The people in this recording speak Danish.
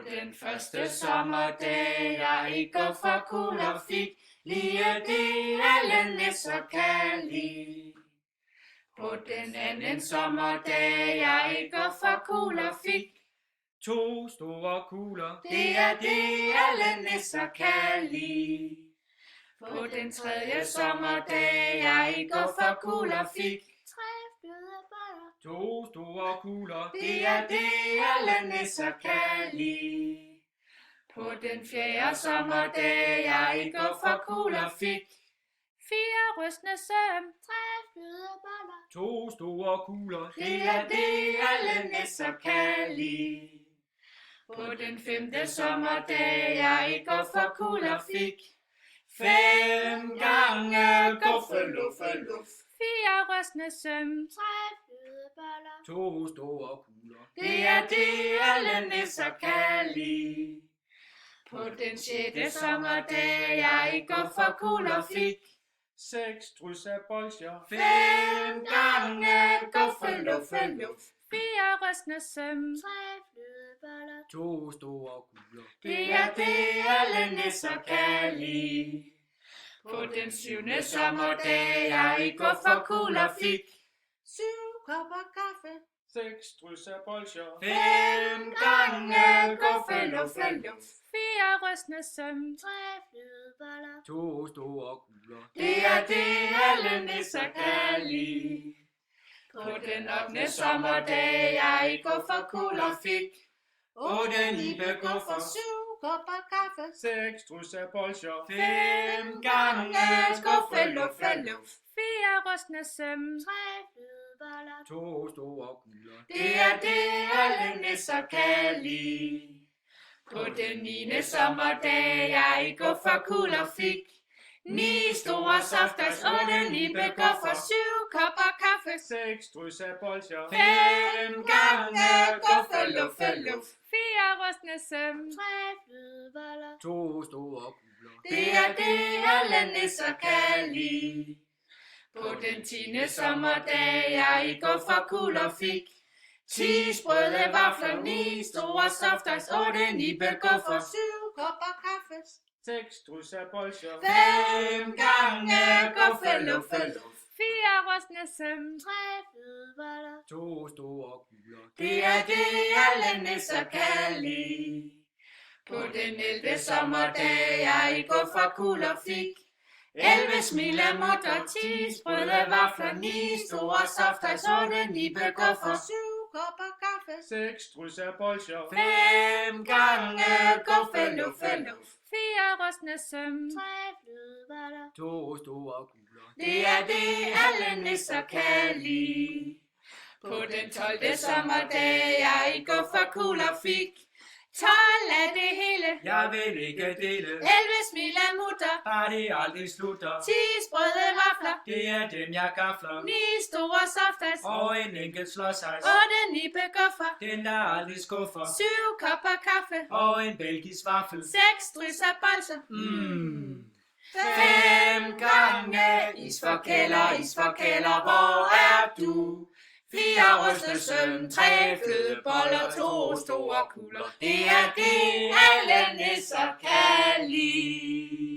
den første sommerdag, jeg i gufferkugler fik, lige det alle nisser kan lide. På den anden sommerdag, jeg i gufferkugler fik, 2 store kugler, det er det alle nisser kan lide. På den tredje sommerdag, jeg i gufferkugler fik, 3 bløde boller, 2 store kugler, det er det alle nisser kan lide. På den fjerde sommerdag, jeg i gufferkugler fik, 4 rystende søm, 3 bløde boller, 2 store kugler, det er det alle nisser kan lide. På den femte sommerdag, jeg i gufferkugler fik, 5 gange guffeluffeluf. 4 rystende søm, 3 bløde boller, 2 store kugler, Det er det alle nisser kan lide. På den sjette sommerdag, jeg i gufferkugler fik, 6 drys af bolsjer, 5 gange guffeluffeluf. 4 rystende søm, 3 bløde boller, 2 store kugler, Det er det alle nisser kan lide. På den syvende sommerdag, jeg i gufferkugler fik, 7 kopper kaffe, 6 drys af bolsjer, 5 gange guffeluffeluf. 4 rystende søm, 3 bløde boller, 2 store kugler, Det er det alle nisser kan lide. På den ottende sommerdag, jeg i gufferkugler fik, 8 nibe guffer, 7 kopper kaffe, 6 drys af bolsjer, 5 gange guffeluffeluf. 4 rystende søm, 3 bløde boller, 2 store kugler, Det er det alle nisser kan lide. På den 9. sommerdag, jeg i gufferkugler fik, 9 store softas, 8 nibe guffer, 7 kopper kaffe, 6 drys af bolsjer, 5 gange guffeluffeluf. 4 rystende søm, 3 bløde boller, 2 store kugler, Det er det alle nisser kan lide. På den 10. sommerdag, jeg i gufferkugler fik, 10 sprøde vafler, 9 store softas, 8 nibe guffer, 7 kopper kaffe, 6 drys af bolsjer, 5 gange guffeluffeluf. 4 rystende søm, 3 bløde boller, 2 store kugler, Det er det alle nisser kan lide. På den 11. sommerdag, jeg i gufferkugler fik, 11 smilemutter, 10 sprøde vafler, 9 store softas, 8 nibe guffer, 7 kopper kaffe, 6 drys af bolsjer, 5 gange guffeluffeluf. 4 rystende søm, 3 bløde boller, 2 store kugler, Det er det alle nisser kan lide. På den 12. sommerdag, jeg i gufferkugler fik, 12 af det hele, jeg vil ikke dele, 11 smilemutter, bare det aldrig slutter, 10 sprøde vafler, det er den jeg gafler, 9 store softas, og en enkelt slåshejs, 8 nibe guffer, den der aldrig skuffer, 7 kopper kaffe, og en belgisk vaffel, 6 drys af bolser, 5 gange isforkælder, hvor er du? 4 rystende søm, 3 flødeboller, 2 store kugler. Det er det alle nisser kan lide.